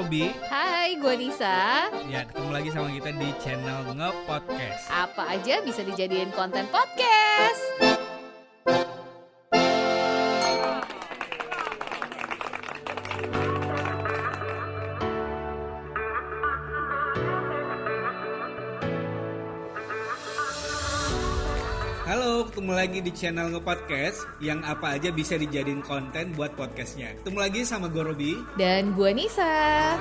Robi. Hai, gue Nisa. Ya, ketemu lagi sama kita di channel Nge-Podcast. Apa aja bisa dijadiin konten podcast. Halo, ketemu lagi di channel Nge-Podcast yang apa aja bisa dijadiin konten buat podcastnya. Ketemu lagi sama gue Robi. Dan gue Nisa.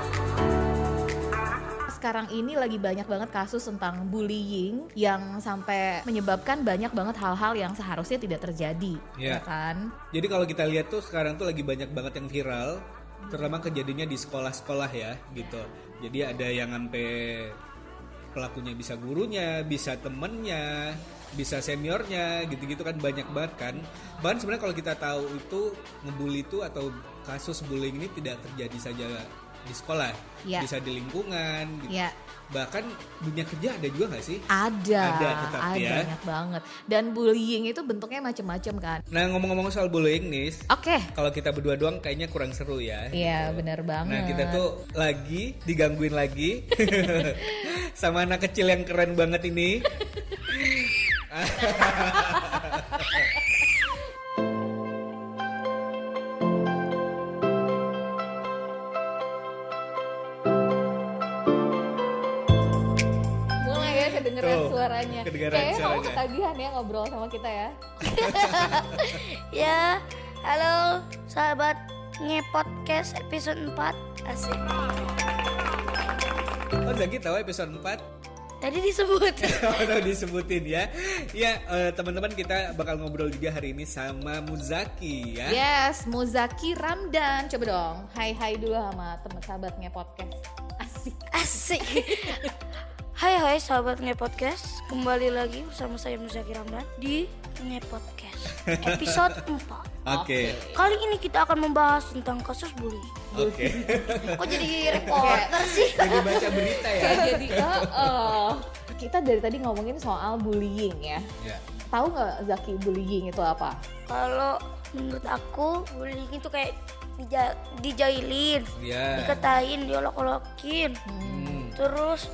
Sekarang ini lagi banyak banget kasus tentang bullying yang sampai menyebabkan banyak banget hal-hal yang seharusnya tidak terjadi, ya kan? Jadi kalau kita lihat tuh sekarang tuh lagi banyak banget yang viral, terutama kejadiannya di sekolah-sekolah ya, gitu. Jadi ada yang sampai pelakunya bisa gurunya, bisa temennya, bisa seniornya, gitu-gitu kan, banyak banget kan. Bahkan sebenarnya kalau kita tahu itu ngebully itu atau kasus bullying ini tidak terjadi saja di sekolah, bisa di lingkungan, gitu. Bahkan dunia kerja ada juga nggak sih? Ada tetap, ya. Banyak banget. Dan bullying itu bentuknya macam-macam kan. Nah, ngomong-ngomong soal bullying nih, kalau kita berdua doang kayaknya kurang seru ya. Iya, gitu. benar banget. Nah, kita tuh lagi digangguin lagi sama anak kecil yang keren banget ini. Kedengeran suaranya. Kayaknya kamu ketagihan ya ngobrol sama kita ya. Ya, halo sahabat Nge-Podcast episode 4. Asik. Oh, Zaki tahu episode 4? Tadi disebut. Udah disebutin ya. Ya, teman-teman, kita bakal ngobrol juga hari ini sama Muzaki ya. Yes, Muzaki Ramdan. Coba dong, hai dulu sama teman sahabat Nge-Podcast. Asik. Hai sahabat Nge-Podcast, kembali lagi bersama saya Muzaki Ramdan di Nge-Podcast episode 4. Oke. Kali ini kita akan membahas tentang kasus bullying. Oke. Kok jadi reporter sih? Jadi baca berita ya. Jadi kita dari tadi ngomongin soal bullying ya. Tahu nggak Zaki, bullying itu apa? Kalau menurut aku bullying itu kayak dijailin, dikatain, diolok-olokin, terus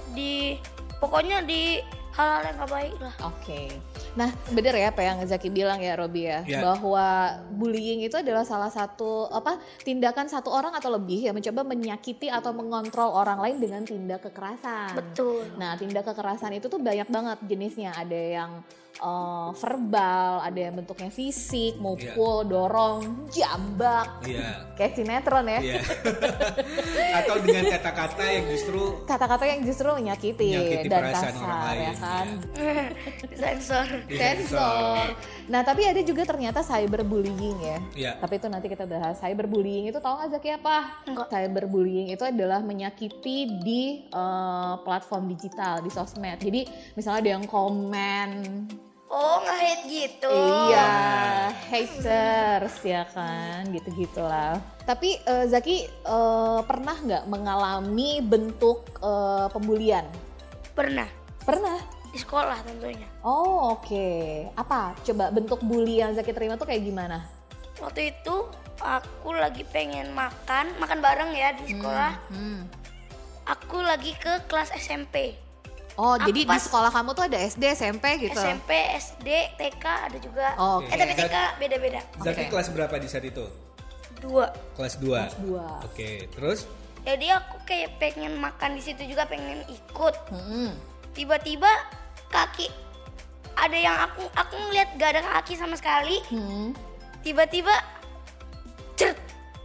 pokoknya di hal-hal yang gak baik lah. Oke. Nah, bener ya apa yang Zaki bilang ya, Robi ya, bahwa bullying itu adalah salah satu tindakan satu orang atau lebih yang mencoba menyakiti atau mengontrol orang lain dengan tindak kekerasan. Betul. Nah, tindak kekerasan itu tuh banyak banget jenisnya. Ada yang verbal, ada yang bentuknya fisik, mukul, dorong, jambak, kayak sinetron ya. Atau dengan kata-kata yang justru menyakiti dan perasaan kasar, orang lain, ya kan? Sensor. Nah, tapi ada juga ternyata cyberbullying ya. Tapi itu nanti kita bahas. Cyberbullying itu tahu nggak Zaki apa? Cyberbullying itu adalah menyakiti di platform digital, di sosmed. Jadi misalnya ada yang komen. Oh, nge-hate gitu. Iya, haters ya kan, gitu-gitulah. Tapi Zaki pernah nggak mengalami bentuk pembulian? Pernah. Di sekolah tentunya. Oh, oke. Apa? Coba bentuk bully yang Zaki terima tuh kayak gimana? Waktu itu aku lagi pengen makan bareng ya di sekolah. Aku lagi ke kelas SMP. Oh, jadi di sekolah kamu tuh ada SD, SMP gitu? SMP, SD, TK ada juga. Tapi TK beda-beda. Zaki kelas berapa di saat itu? 2. Kelas 2. Oke, terus? Jadi aku kayak pengen makan di situ juga, pengen ikut. Tiba-tiba kaki ada yang aku ngeliat gak ada kaki sama sekali. Tiba-tiba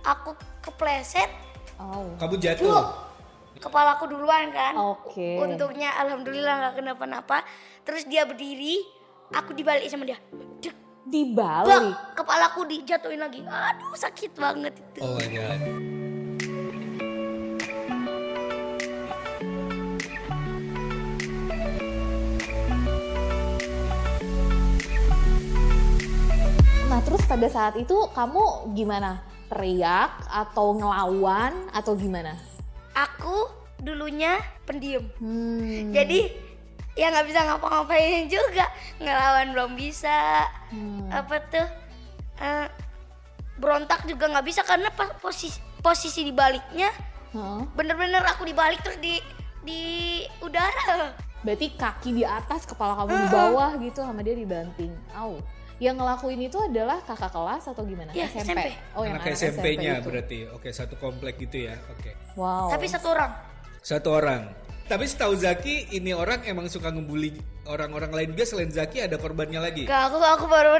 aku kepleset. Kamu jatuh? Kepalaku duluan kan. Untungnya alhamdulillah gak kenapa-napa. Terus dia berdiri, aku dibalik sama dia. Dibalik? Kepalaku dijatuhin lagi. Aduh, sakit banget itu. Oh my god. Nah, terus pada saat itu kamu gimana? Teriak atau ngelawan atau gimana? Aku dulunya pendiam. Jadi ya nggak bisa ngapa-ngapain juga, ngelawan belum bisa. Berontak juga nggak bisa karena posisi di baliknya Bener-bener aku dibalik terus di udara. Berarti kaki di atas, kepala kamu di bawah gitu, sama dia dibanting. Au. Yang ngelakuin itu adalah kakak kelas atau gimana? Ya, SMP. Oh, yang anak anak SMP-nya itu. berarti. Oke, satu komplek gitu ya. Oke. Wow. Tapi satu orang. Satu orang. Tapi setahu Zaki, ini orang emang suka ngebully orang-orang lain juga selain Zaki, ada korbannya lagi? Gak, aku baru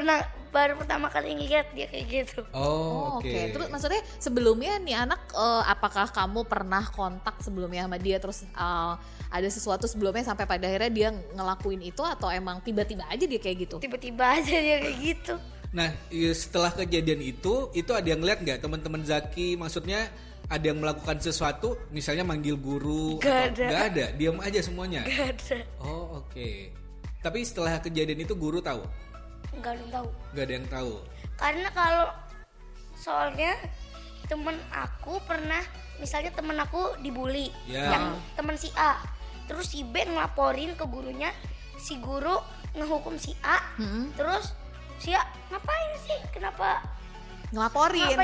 pertama kali ngeliat dia kayak gitu. Oh, oke. Terus maksudnya sebelumnya nih anak, apakah kamu pernah kontak sebelumnya sama dia, terus ada sesuatu sebelumnya sampai pada akhirnya dia ngelakuin itu, atau emang tiba-tiba aja dia kayak gitu? Tiba-tiba aja dia kayak gitu. Nah, setelah kejadian itu ada yang ngeliat nggak teman-teman Zaki? Maksudnya ada yang melakukan sesuatu, misalnya manggil guru? Gak ada. Gak ada, diam aja semuanya? Gak ada. Oh, oke. Tapi setelah kejadian itu guru tahu? Gak ada yang tahu. Gak ada yang tahu? Karena kalau soalnya temen aku pernah, misalnya temen aku dibully, yang temen si A, terus si B ngelaporin ke gurunya, si guru ngehukum si A, terus si A ngapain sih, kenapa ngelaporin,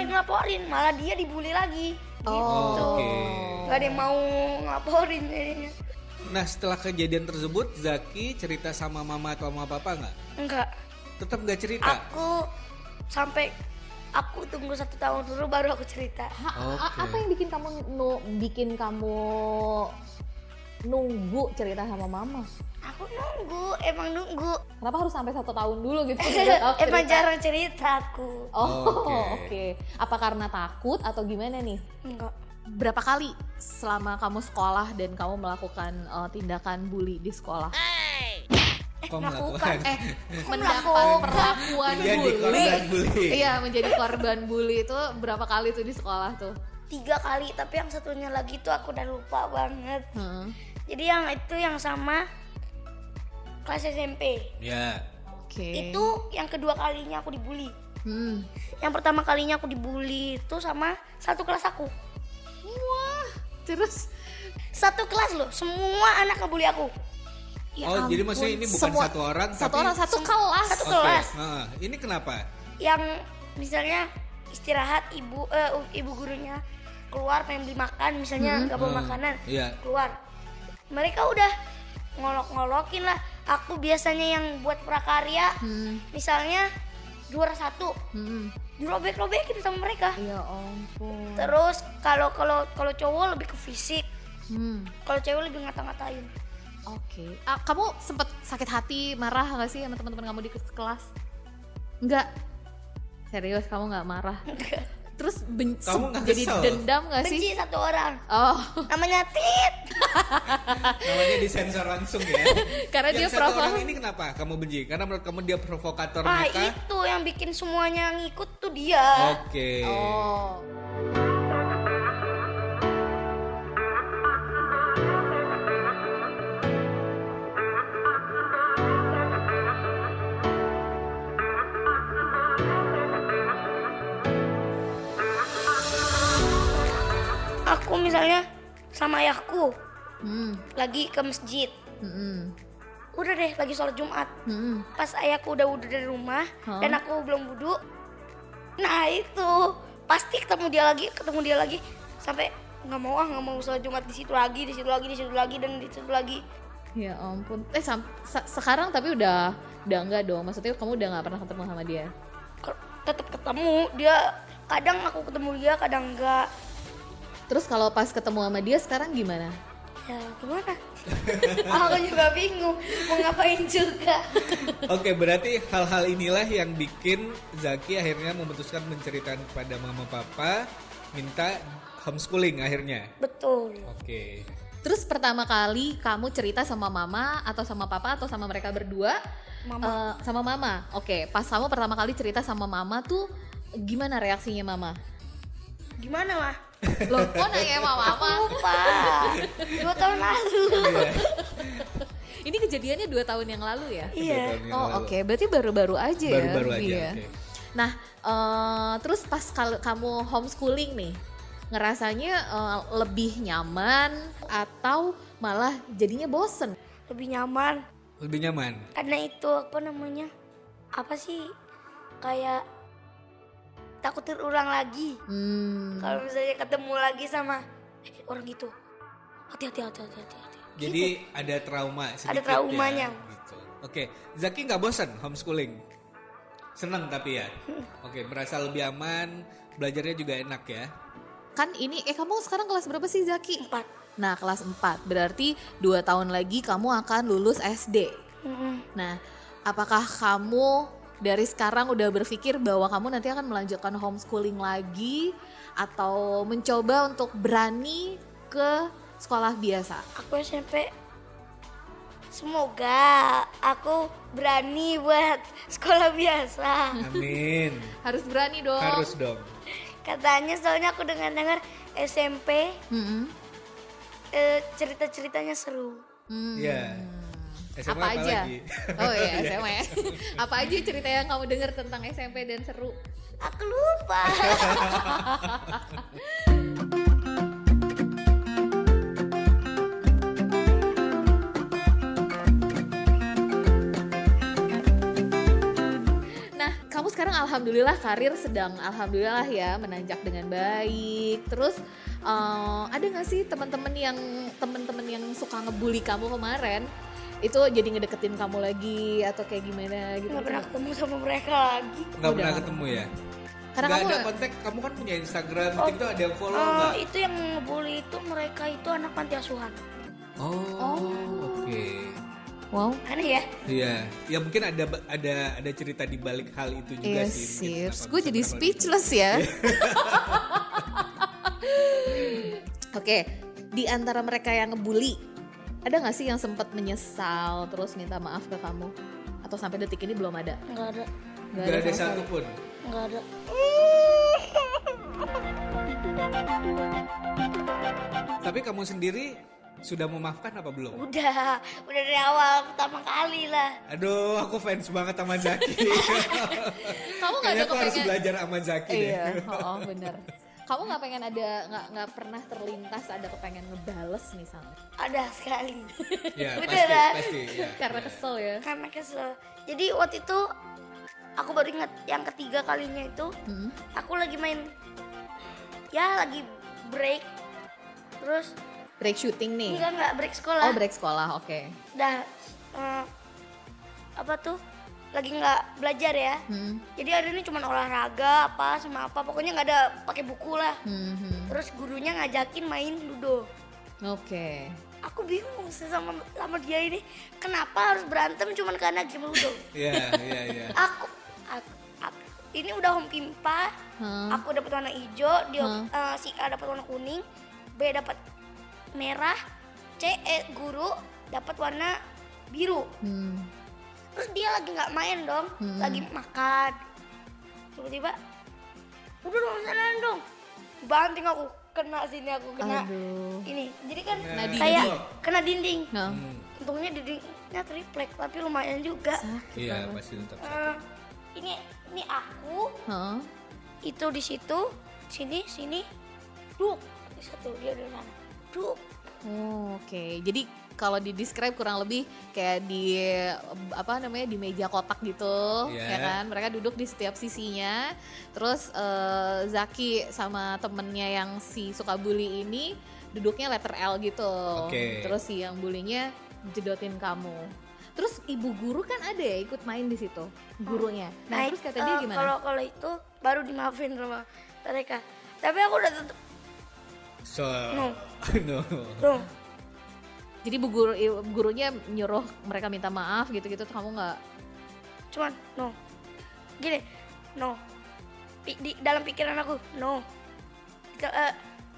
malah dia dibully lagi. Gitu. Gak ada yang mau ngelaporin jadinya. Nah, setelah kejadian tersebut Zaki cerita sama mama atau sama papa nggak? Enggak. Tetap nggak cerita? Aku tunggu 1 tahun dulu baru aku cerita. Apa yang bikin kamu nunggu cerita sama mama? Aku emang nunggu. Kenapa harus sampai 1 tahun dulu gitu? Emang jarang cerita aku. Oke. Apa karena takut atau gimana nih? Enggak. Berapa kali selama kamu sekolah dan kamu melakukan tindakan bully di sekolah? Melakukan? Mendapat perlakuan bully. Iya, menjadi korban bully itu berapa kali tuh di sekolah tuh? 3 kali, tapi yang satunya lagi tuh aku udah lupa banget. Jadi yang itu yang sama kelas SMP. Ya. Oke. Itu yang kedua kalinya aku dibully. Yang pertama kalinya aku dibully itu sama satu kelas aku. Wah, terus satu kelas loh, semua anak ngebully aku. Ya jadi maksudnya ini bukan satu orang, satu orang satu kelas. Satu kelas. Ini kenapa? Yang misalnya istirahat ibu gurunya keluar pengen beli makan, misalnya nggak bawa makanan, keluar. Mereka udah ngolok-ngolokin lah. Aku biasanya yang buat prakarya, misalnya juara 1, dirobek-robekin sama mereka. Ya ampun. Terus kalau cowok lebih ke fisik, kalau cewek lebih ngata-ngatain. Oke. Kamu sempet sakit hati, marah nggak sih sama teman-teman kamu di kelas? Enggak. Serius, kamu nggak marah? Enggak. Terus jadi dendam nggak sih? Benci satu orang. Oh. Namanya Tit. Namanya disensor langsung ya. Karena dia satu orang ini kenapa kamu benci? Karena menurut kamu dia provokator mereka. Itu yang bikin semuanya ngikut tuh dia. Oke. Oh. Aku misalnya sama ayahku lagi ke masjid, udah deh lagi sholat Jumat, pas ayahku udah dari rumah dan aku belum wudu, nah itu pasti ketemu dia lagi sampai nggak mau sholat Jumat di situ lagi dan di situ lagi. Ya ampun. Sekarang tapi udah enggak dong, maksudnya kamu udah nggak pernah ketemu sama dia? Tetap ketemu dia, kadang aku ketemu dia kadang enggak. Terus kalau pas ketemu sama dia sekarang gimana? Ya gimana? Aku juga bingung mau ngapain juga. Oke, berarti hal-hal inilah yang bikin Zaki akhirnya memutuskan menceritakan kepada mama papa, minta homeschooling akhirnya. Betul. Oke. Terus pertama kali kamu cerita sama mama atau sama papa atau sama mereka berdua? Mama. Sama mama. Oke, pas kamu pertama kali cerita sama mama tuh gimana reaksinya mama? Gimana mah? Loh, kok nanya mama apa? Lupa. 2 tahun lalu. Ini kejadiannya 2 tahun yang lalu ya? Iya. Oke. Berarti baru-baru aja ya? Baru-baru aja, iya. Okay. Nah, terus pas kamu homeschooling nih, ngerasanya lebih nyaman atau malah jadinya bosen? Lebih nyaman. Lebih nyaman? Karena itu apa sih, kayak takut terulang lagi. Kalau misalnya ketemu lagi sama orang itu hati-hati. Jadi ada trauma sedikit. Ada traumanya. Ya, gitu. Oke, Zaki nggak bosan homeschooling? Senang tapi ya. Oke, merasa lebih aman, belajarnya juga enak ya. Kan ini kamu sekarang kelas berapa sih Zaki? 4. Nah, kelas 4. Berarti 2 tahun lagi kamu akan lulus SD. Nah, apakah kamu dari sekarang udah berpikir bahwa kamu nanti akan melanjutkan homeschooling lagi atau mencoba untuk berani ke sekolah biasa? Aku SMP semoga aku berani buat sekolah biasa. Amin. Harus berani dong. Harus dong. Katanya soalnya aku dengar SMP cerita-ceritanya seru. Ya. SMA Apa aja? lagi? Oh iya SMA ya. Apa aja cerita yang kamu dengar tentang SMP dan seru? Aku lupa. Kamu sekarang alhamdulillah karir sedang alhamdulillah ya menanjak dengan baik. Terus ada nggak sih teman-teman yang suka ngebully kamu kemarin itu jadi ngedeketin kamu lagi atau kayak gimana gitu? Nggak pernah ketemu sama mereka lagi. Nggak pernah ketemu ya? Karena nggak kamu ada kontak, kamu kan punya Instagram, TikTok ada yang follow nggak? Itu yang ngebully itu mereka itu anak panti asuhan. Oke. Wow. Aneh ya? Iya, ya mungkin ada cerita di balik hal itu juga Iya sih. Gue jadi speechless ya. Oke, di antara mereka yang ngebully, ada nggak sih yang sempat menyesal terus minta maaf ke kamu? Atau sampai detik ini belum ada? Nggak ada. Nggak ada satu pun. Nggak ada. Tapi kamu sendiri sudah memaafkan apa belum? Udah dari awal pertama kali lah. Aduh, aku fans banget sama Zaki. Kamu nggak ada aku harus kepengen? belajar sama Zaki deh. Iya, bener. Kamu nggak pengen nggak pernah terlintas ada kepengen ngebales misalnya? Ada sekali. Ya, Beneran. pasti. Ya, Karena ya. kesel ya. Karena kesel. Jadi waktu itu aku baru ingat yang ketiga kalinya itu aku lagi main, ya lagi break, terus Break shooting nih. enggak break sekolah. Oh, break sekolah, oke. Dah apa tuh lagi nggak belajar ya. Jadi hari ini cuma olahraga apa sama apa, pokoknya nggak ada pakai buku lah. Terus gurunya ngajakin main ludo. Oke. Aku bingung sih sama dia ini, kenapa harus berantem cuma karena game ludo. Iya. Aku ini udah home pimpa. Aku dapat warna hijau, si A dapat warna kuning, B dapat merah, guru dapat warna biru. Terus dia lagi nggak main dong, lagi makan. Tiba-tiba, udah dong sana dong, banting aku, kena sini aku kena. Aduh. Ini, jadi kan Kena kayak dinding. kena dinding. Nah. Untungnya dindingnya triplek, tapi lumayan juga. Iya, pasti tetap sakit. Ini aku, itu di situ, sini, duk, di satu dia di sana, duk. Oh, oke. Jadi kalau di describe kurang lebih kayak di di meja kotak gitu, ya kan? Mereka duduk di setiap sisinya. Terus Zaki sama temennya yang si suka bully ini duduknya letter L gitu. Terus si yang bullynya jedotin kamu. Terus ibu guru kan ada ya ikut main di situ, gurunya. Nah, terus kata dia gimana? Kalau itu baru dimaafin sama mereka. Tapi aku udah tetap No. Jadi gurunya nyuruh mereka minta maaf gitu-gitu, kamu nggak? Cuman no. Gini, no. Di dalam pikiran aku, no.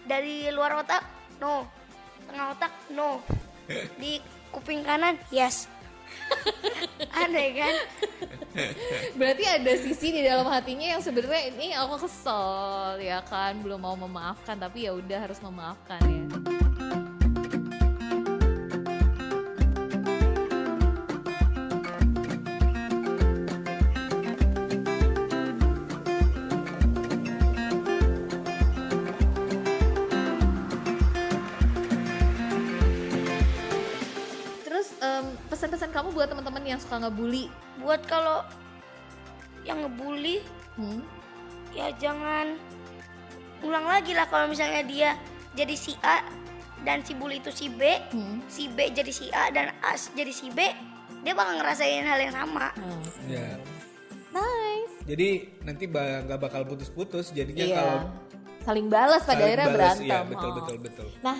Dari luar otak, no. Tengah otak, no. Di kuping kanan, yes. Aneh kan? Berarti ada sisi di dalam hatinya yang sebenarnya ini aku kesel ya kan, belum mau memaafkan, tapi ya udah harus memaafkan ya. Pesan-pesan kamu buat teman-teman yang suka ngebully? Buat kalau yang ngebully, ya jangan ulang lagi lah. Kalau misalnya dia jadi si A dan si bully itu si B, si B jadi si A dan A jadi si B, dia bakal ngerasain hal yang sama. Ya. Nice. Jadi nanti nggak bakal putus-putus, jadinya Iya. kalau Saling balas pada akhirnya berantem. Iya, betul. Nah,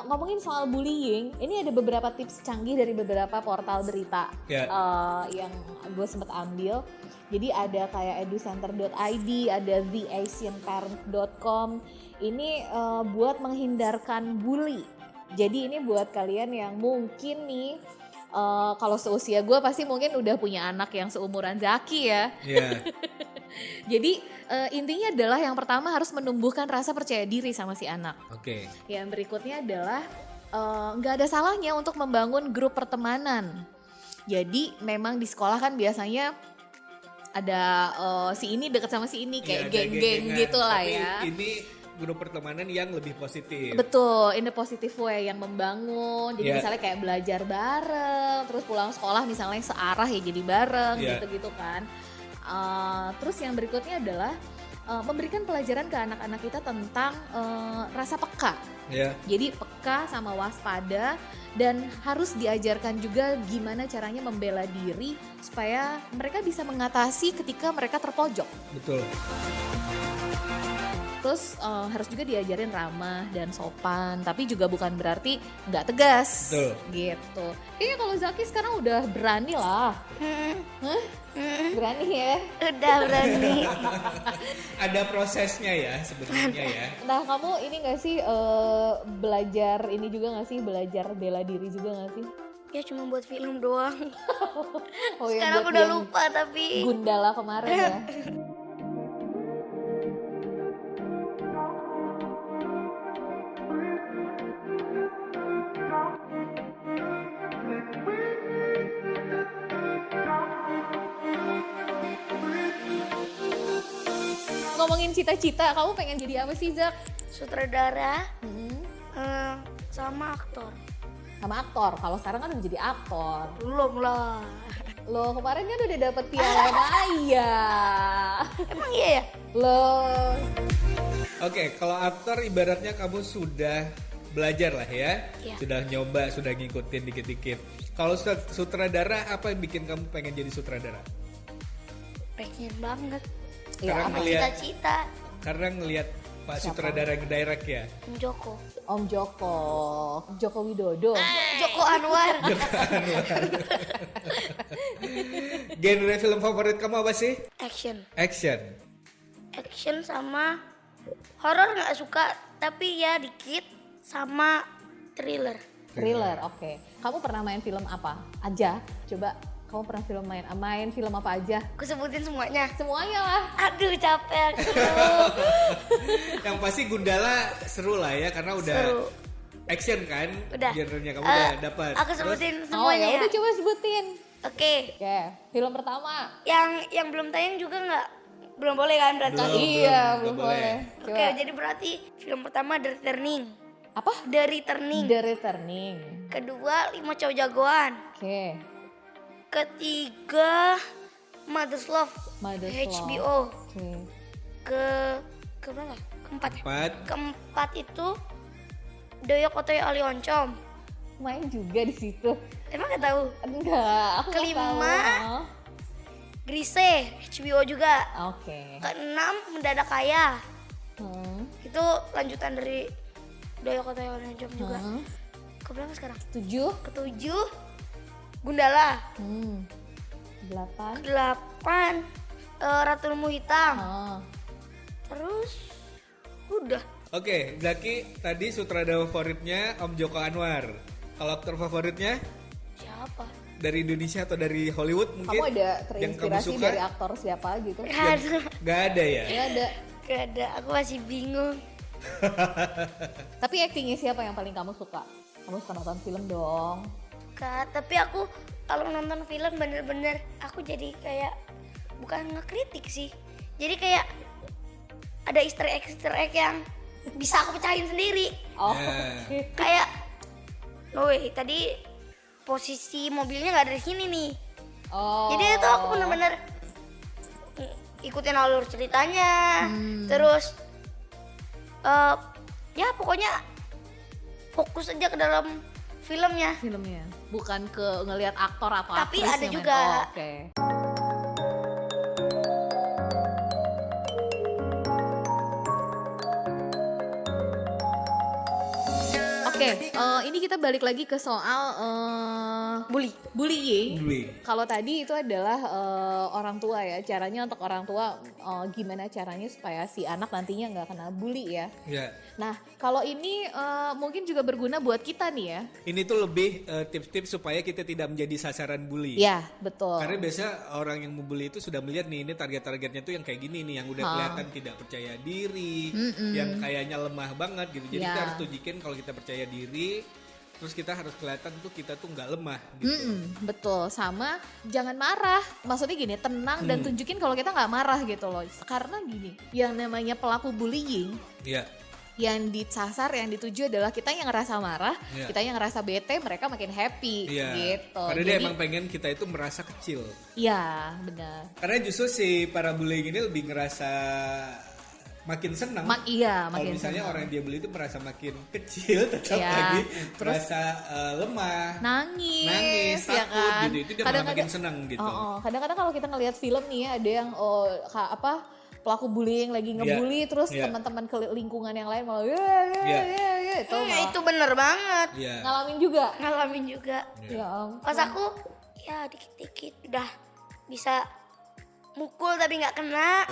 ngomongin soal bullying, ini ada beberapa tips canggih dari beberapa portal berita yang gue sempat ambil. Jadi ada kayak educenter.id, ada theasianparent.com. Ini buat menghindarkan bully. Jadi ini buat kalian yang mungkin nih, kalau seusia gue pasti mungkin udah punya anak yang seumuran Zaki ya. Iya. Jadi intinya adalah yang pertama harus menumbuhkan rasa percaya diri sama si anak. Oke. Yang berikutnya adalah nggak ada salahnya untuk membangun grup pertemanan. Jadi memang di sekolah kan biasanya ada si ini dekat sama si ini kayak geng-geng gitu lah ya. Ini grup pertemanan yang lebih positif. Betul, in the positive way yang membangun. Jadi misalnya kayak belajar bareng, terus pulang sekolah misalnya searah ya jadi bareng gitu-gitu kan. Terus yang berikutnya adalah memberikan pelajaran ke anak-anak kita tentang rasa peka. Jadi peka sama waspada, dan harus diajarkan juga gimana caranya membela diri supaya mereka bisa mengatasi ketika mereka terpojok. Betul. Terus harus juga diajarin ramah dan sopan, tapi juga bukan berarti nggak tegas. Betul. Gitu. Kayaknya kalau Zaki sekarang udah berani lah. Berani ya? Udah berani. Ada prosesnya ya sebenarnya ya. Nah kamu ini nggak sih belajar ini juga nggak sih, belajar bela diri juga nggak sih? Ya cuma buat film doang. Oh, ya, sekarang udah lupa tapi. Gundala kemarin ya. Ngomongin cita-cita, kamu pengen jadi apa sih Zak? Sutradara sama aktor. Sama aktor, kalau sekarang kan udah jadi aktor. Belum lah. Loh kemarin kan udah dapet piala Maya. Emang iya ya? Loh. Oke, kalau aktor ibaratnya kamu sudah belajar lah ya. Sudah nyoba, sudah ngikutin dikit-dikit. Kalau sutradara, apa yang bikin kamu pengen jadi sutradara? Pengen banget. Karena cita-cita. Karena ngelihat Pak sutradara yang direct ya. Om Joko Widodo. Joko Anwar. Genre film favorit kamu apa sih? Action sama horor nggak suka, tapi ya dikit, sama thriller. Oke. Kamu pernah main film apa aja? Coba kamu pernah main film apa aja? Aku sebutin semuanya. Semuanya lah. Aduh capek aku. Yang pasti Gundala seru lah ya, karena udah seru. Action kan? Udah. Genrenya kamu udah dapat. Aku sebutin semuanya. Oh ya udah coba sebutin. Oke. Film pertama. Yang belum tayang juga belum boleh kan berarti? Belum boleh. Oke, jadi berarti film pertama The Returning. Apa? The Returning. Kedua 5 Cowok Jagoan. Oke. Ketiga Mother's Love. HBO. Oke. Ke berapa? Keempat ya? Keempat itu Doyok Otoy Ali Oncom. Main juga di situ. Emang gak tahu? Enggak, aku Kelima Grise, HBO juga. Oke. Keenam Mendadak Kaya. Itu lanjutan dari Doyok Otoy Ali Oncom juga. Keberapa sekarang? Ketujuh Gundala. 8 Ratu Ilmu Hitam. Terus udah. Oke, Zaki tadi sutradara favoritnya Om Joko Anwar. Kalau aktor favoritnya? Siapa? Dari Indonesia atau dari Hollywood mungkin? Kamu ada yang kamu terinspirasi suka? dari aktor siapa gitu? Gak ada ya? Gak ada. Aku masih bingung. Tapi aktingnya siapa yang paling kamu suka? Kamu suka nonton film dong. Tapi aku kalau nonton film bener-bener aku jadi kayak bukan ngekritik sih. Jadi kayak ada easter egg yang bisa aku pecahin sendiri. Kayak tadi posisi mobilnya nggak dari sini nih. Jadi itu aku bener-bener ikutin alur ceritanya. Terus Ya pokoknya fokus aja ke dalam filmnya. Bukan ke ngelihat aktor atau tapi aktris ada yang juga. main. Oke. Oke, ini kita balik lagi ke soal bullying. Kalau tadi itu adalah orang tua ya, caranya untuk orang tua gimana caranya supaya si anak nantinya nggak kena bully ya. Yeah. Nah, kalau ini mungkin juga berguna buat kita nih ya. Ini tuh lebih tips-tips supaya kita tidak menjadi sasaran bully. Ya, betul. Karena biasa orang yang membuli itu sudah melihat nih, ini target-targetnya tuh yang kayak gini nih, yang udah kelihatan tidak percaya diri, yang kayaknya lemah banget gitu. Jadi kita harus tunjukin kalau kita percaya diri, terus kita harus kelihatan tuh kita tuh nggak lemah gitu. Betul, sama jangan marah. Maksudnya gini, tenang dan tunjukin kalau kita nggak marah gitu loh. Karena gini, yang namanya pelaku bullying, yang disasar, yang dituju adalah kita yang ngerasa marah, kita yang ngerasa bete, mereka makin happy gitu. Karena dia emang pengen kita itu merasa kecil. Iya, benar. Karena justru si para bullying ini lebih ngerasa makin senang. Kalau misalnya senang. orang yang dia bully itu merasa makin kecil, tetap lagi merasa lemah, nangis takut ya kan? gitu. Itu dia malah makin senang gitu. Kadang-kadang kalau kita ngelihat film nih ya, ada yang pelaku bullying lagi ngebully, terus teman-teman ke lingkungan yang lain malah itu bener banget. Ngalamin juga. Ya, pas aku ya dikit-dikit udah bisa mukul tapi nggak kena.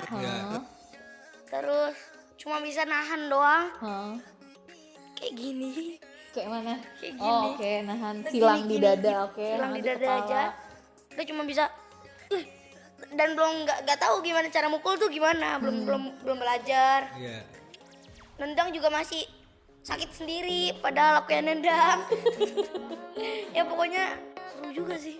Terus cuma bisa nahan doang. Kayak gini. Kayak mana? Kayak gini. Oke, nahan silang di dada. Silang di dada aja. Udah cuma bisa dan belum nggak tahu gimana cara mukul tuh gimana, belum belajar. Nendang juga masih sakit sendiri padahal aku yang nendang. Ya pokoknya seru juga sih.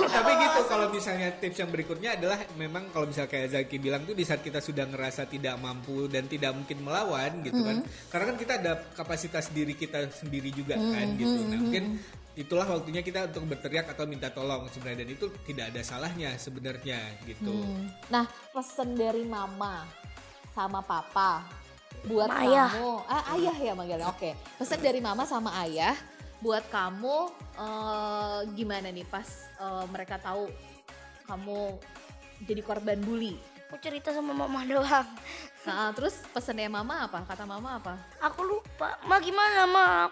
Tapi gitu, kalau misalnya tips yang berikutnya adalah memang kalau misalnya kayak Zaki bilang tuh, di saat kita sudah ngerasa tidak mampu dan tidak mungkin melawan gitu kan, karena kan kita ada kapasitas diri kita sendiri juga kan gitu. Nah mungkin itulah waktunya kita untuk berteriak atau minta tolong sebenarnya, dan itu tidak ada salahnya sebenarnya gitu. Nah, pesan dari mama sama papa buat ayah. kamu, ayah ya manggilnya. Oke. Pesan dari mama sama ayah buat kamu gimana nih pas mereka tahu kamu jadi korban bully? Aku cerita sama mama doang. Nah, terus pesannya mama apa? Kata mama apa? Aku lupa. Ma gimana ma?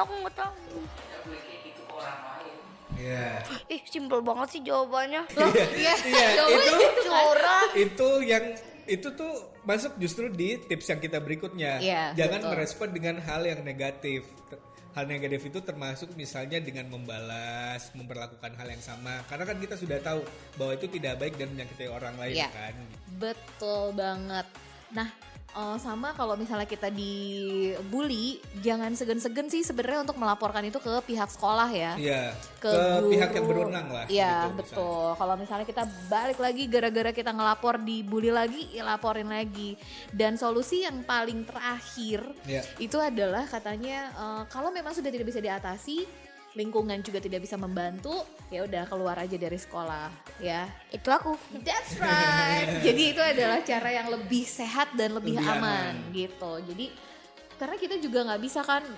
Aku nggak tahu. Simpel banget sih jawabannya. Itu tuh masuk justru di tips yang kita berikutnya. Jangan merespon dengan hal yang negatif. Hal negatif itu termasuk misalnya dengan membalas, memperlakukan hal yang sama. Karena kan kita sudah tahu bahwa itu tidak baik dan menyakiti orang lain kan. Betul banget. Nah, sama kalau misalnya kita dibully, jangan segan-segan sih sebenarnya untuk melaporkan itu ke pihak sekolah ya. Ke pihak yang berwenang lah. Iya, gitu, betul. Kalau misalnya kita balik lagi gara-gara kita ngelapor dibully lagi, ya laporin lagi. Dan solusi yang paling terakhir itu adalah katanya kalau memang sudah tidak bisa diatasi, lingkungan juga tidak bisa membantu, ya udah keluar aja dari sekolah ya. Itu aku. That's right. Jadi itu adalah cara yang lebih sehat dan lebih aman gitu. Jadi karena kita juga nggak bisa kan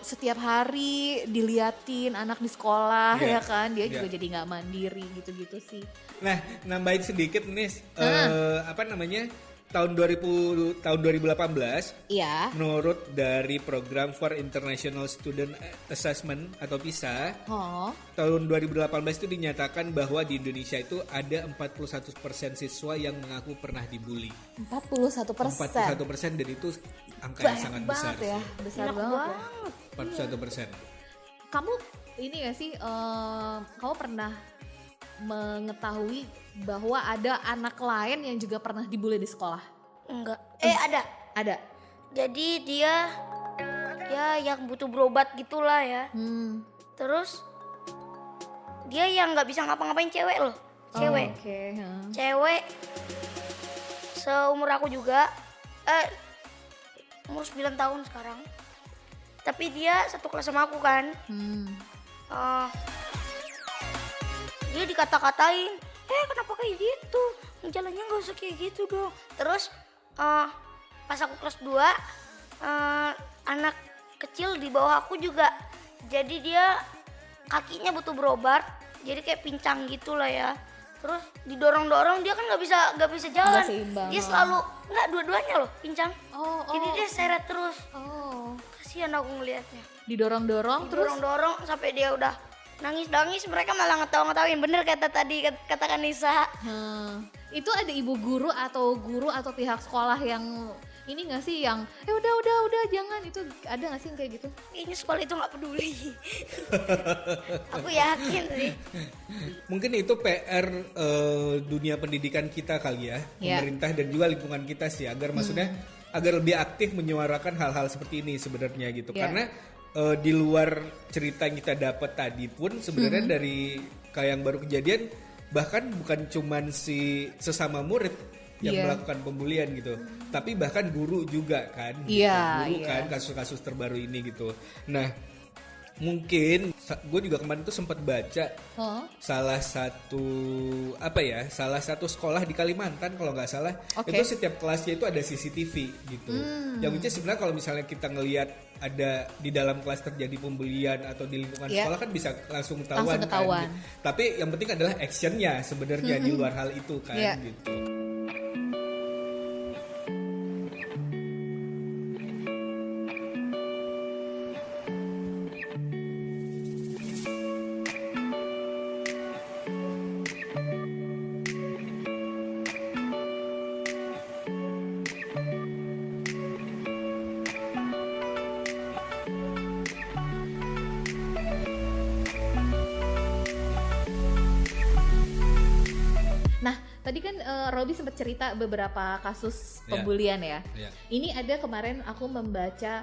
setiap hari diliatin anak di sekolah ya kan, dia juga jadi nggak mandiri gitu-gitu sih. Nah, nambahin sedikit nih tahun 2018 menurut dari Program for International Student Assessment atau PISA, tahun 2018 itu dinyatakan bahwa di Indonesia itu ada 41% siswa yang mengaku pernah dibully. 41%. 41%, dan itu angka yang sangat besar ya. Besar banget. 41%. Kamu ini gak sih, kamu pernah mengetahui bahwa ada anak lain yang juga pernah dibully di sekolah? Enggak. Ada. Jadi dia ya yang butuh berobat gitulah ya. Terus dia yang nggak bisa ngapa-ngapain, cewek loh. Cewek. Cewek seumur aku juga. Umur 9 tahun sekarang. Tapi dia satu kelas sama aku kan. Dia dikata-katain, kenapa kayak gitu? Jalannya gak usah kayak gitu dong. Terus pas aku kelas 2 anak kecil di bawah aku juga, jadi dia kakinya butuh berobat, jadi kayak pincang gitulah ya. Terus didorong-dorong dia kan nggak bisa jalan, dia selalu nggak dua-duanya loh pincang. Jadi dia seret terus. Kasihan aku ngelihatnya. Didorong-dorong terus? Didorong-dorong sampai dia udah nangis-nangis, mereka malah ngetawa-ngetawain. Bener katakan Nisa. Itu ada ibu guru atau pihak sekolah yang ini nggak sih, yang udah jangan, itu ada nggak sih yang kayak gitu? Kayaknya sekolah itu nggak peduli. Aku yakin sih. Mungkin itu PR dunia pendidikan kita kali ya, pemerintah dan juga lingkungan kita sih, agar maksudnya agar lebih aktif menyuarakan hal-hal seperti ini sebenarnya gitu. Karena di luar cerita yang kita dapat tadi pun sebenarnya dari kayak yang baru kejadian, bahkan bukan cuman si sesama murid yang melakukan pembulian gitu, tapi bahkan guru juga kan, guru kan kasus-kasus terbaru ini gitu. Nah mungkin gue juga kemarin tuh sempat baca salah satu sekolah di Kalimantan kalau nggak salah, itu setiap kelasnya itu ada CCTV gitu. Yang which is sebenarnya kalau misalnya kita ngelihat ada di dalam kelas terjadi pembulian atau di lingkungan sekolah kan bisa langsung ketahuan kan. Tapi yang penting adalah actionnya sebenarnya di luar hal itu kan gitu. Tadi kan Robi sempat cerita beberapa kasus pembulian ya. Ini ada kemarin aku membaca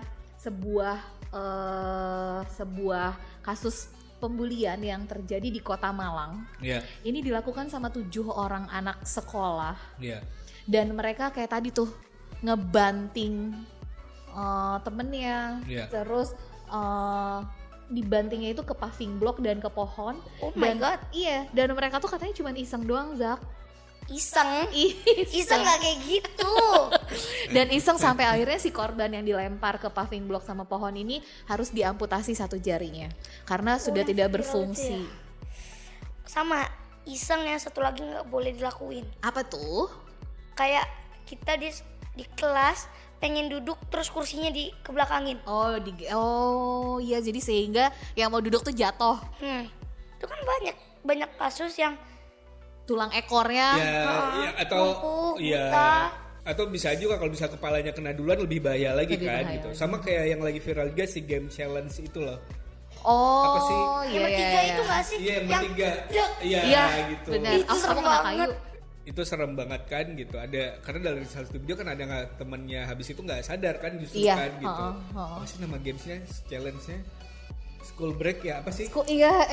sebuah kasus pembulian yang terjadi di Kota Malang. Ini dilakukan sama 7 orang anak sekolah. Dan mereka kayak tadi tuh ngebanting temennya, terus dibantingnya itu ke paving block dan ke pohon. Oh my god. Iya, dan mereka tuh katanya cuma iseng doang, Zak. Iseng nggak kayak gitu. Dan iseng sampai akhirnya si korban yang dilempar ke paving block sama pohon ini harus diamputasi 1 jarinya karena sudah tidak berfungsi. Sama iseng yang satu lagi nggak boleh dilakuin. Apa tuh? Kayak kita di kelas pengen duduk terus kursinya dikebelakangin. Oh iya, jadi sehingga yang mau duduk tuh jatuh. Itu kan banyak kasus yang tulang ekornya atau bisa juga kalau bisa kepalanya kena duluan lebih bahaya lagi gitu. Sama kayak yang lagi viral juga si game challenge itu loh. Apa sih? Yang bertiga itu nggak sih? Iya, yang bertiga. Iya gitu. Benar. Itu serem banget. Itu serem banget kan gitu. Ada karena dalam salah satu video kan ada temannya habis itu nggak sadar kan justru kan gitu. Apa sih nama gamesnya, challenge-nya? School break ya apa sih? School ya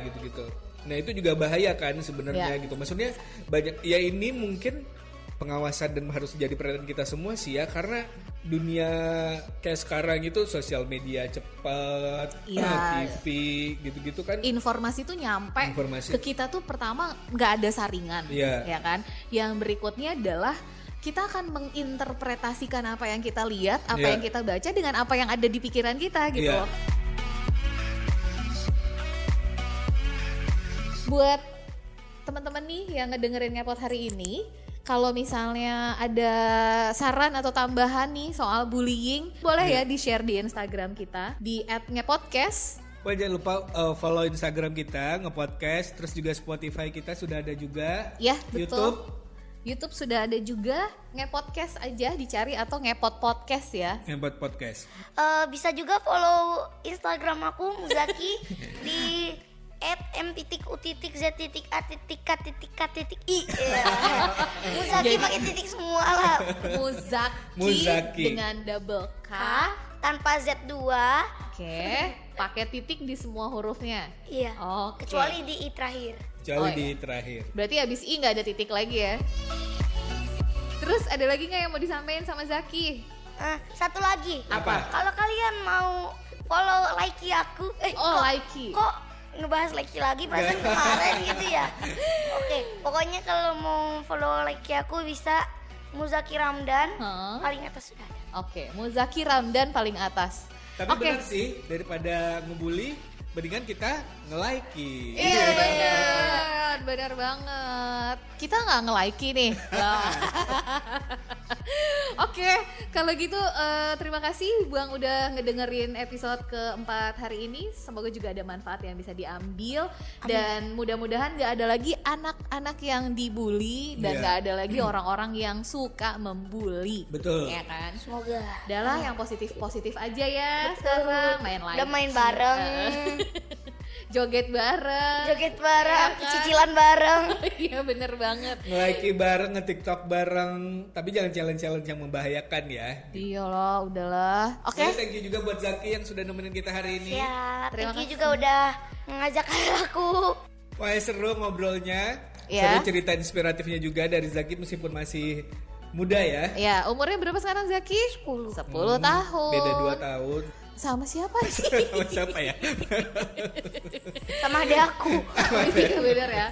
gitu-gitu. Nah itu juga bahaya kan sebenarnya gitu. Maksudnya banyak ya, ini mungkin pengawasan dan harus jadi perhatian kita semua sih ya, karena dunia kayak sekarang itu sosial media cepat, TV gitu-gitu kan. Informasi tuh nyampe ke kita tuh pertama nggak ada saringan, ya kan. Yang berikutnya adalah kita akan menginterpretasikan apa yang kita lihat, apa yang kita baca dengan apa yang ada di pikiran kita gitu. Buat teman-teman nih yang ngedengerin Ngepot hari ini, kalau misalnya ada saran atau tambahan nih soal bullying, boleh ya di-share di Instagram kita di @ngepodcast. Jangan lupa follow Instagram kita Ngepodcast, terus juga Spotify kita sudah ada juga. Ya, betul. YouTube sudah ada juga, Ngepodcast aja dicari atau Ngepot Podcast ya. Ngepot Podcast. Bisa juga follow Instagram aku Muzaki di @m.u.z.a.k.i. Muzaki pakai titik semua lah. Muzaki dengan double K tanpa Z2. Oke, pakai titik di semua hurufnya. Iya. Kecuali di I terakhir. Terakhir. Berarti abis I nggak ada titik lagi ya. Terus ada lagi nggak yang mau disampaikan sama Zaki? Satu lagi. Apa? Kalau kalian mau follow Likee aku, Likee. Kok ngebahas Likee lagi perasaan kemarin gitu ya. Oke, pokoknya kalau mau follow Likee aku bisa Muzaki Ramdan paling atas sudah ada. Oke, Muzaki Ramdan paling atas. Tapi benar sih, daripada ngebully, mendingan kita nge-like-i. Iya, benar banget. Kita nggak nge-like nih. Oke, kalau gitu terima kasih Buang udah ngedengerin episode keempat hari ini. Semoga juga ada manfaat yang bisa diambil. Dan mudah-mudahan gak ada lagi anak-anak yang dibully. Dan gak ada lagi orang-orang yang suka membuli. Betul. Ya kan? Semoga. Adalah yang positif-positif aja ya. Betul. Sekarang main live. Udah main bareng. Joget bareng, ya kan? Cicilan bareng. Iya bener banget. Nge-like bareng, nge-tiktok bareng, tapi jangan challenge-challenge yang membahayakan ya. Iya loh, udahlah. Oke. Thank you juga buat Zaki yang sudah nemenin kita hari ini. Ya, thank you juga udah ngajak aku. Wah seru ngobrolnya, ya. seru cerita inspiratifnya juga dari Zaki meskipun masih muda ya. Ya, umurnya berapa sekarang Zaki? 10 tahun. Beda 2 tahun. Sama siapa sih? Sama siapa ya? Sama adek aku. Iya bener ya.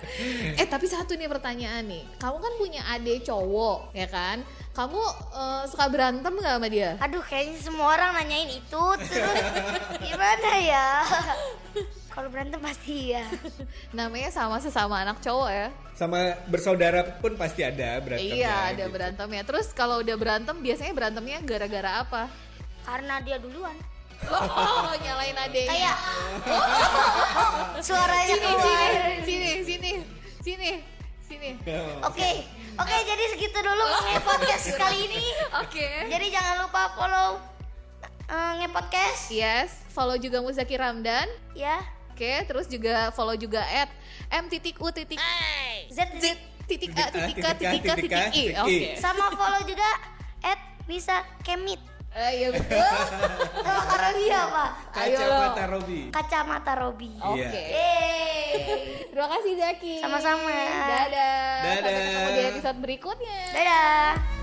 Tapi satu nih pertanyaan nih. Kamu kan punya adik cowok ya kan? Kamu suka berantem gak sama dia? Aduh kayaknya semua orang nanyain itu. Terus gimana ya? Kalau berantem pasti ya. Namanya sama sesama anak cowok ya. Sama bersaudara pun pasti ada berantemnya. Iya ada gitu. berantemnya. Terus kalau udah berantem biasanya berantemnya gara-gara apa? Karena dia duluan. Oh, nyalain adeknya. Kayak suaranya sini. Oke, jadi segitu dulu nge-podcast kali ini. Oke. Jadi jangan lupa follow nge-podcast. Yes, follow juga Muzaki Ramdan. Ya. Oke, terus juga follow juga @m.u.z.a.k.a.i. Oke. Sama follow juga @bisa-kemit. Iya betul. Sama Kak Robi apa? Kacamata Robi. Kacamata Robi. Oke. Terima kasih Zaki. Sama-sama. Dadah. Dadah. Sampai ketemu di episode berikutnya. Dadah.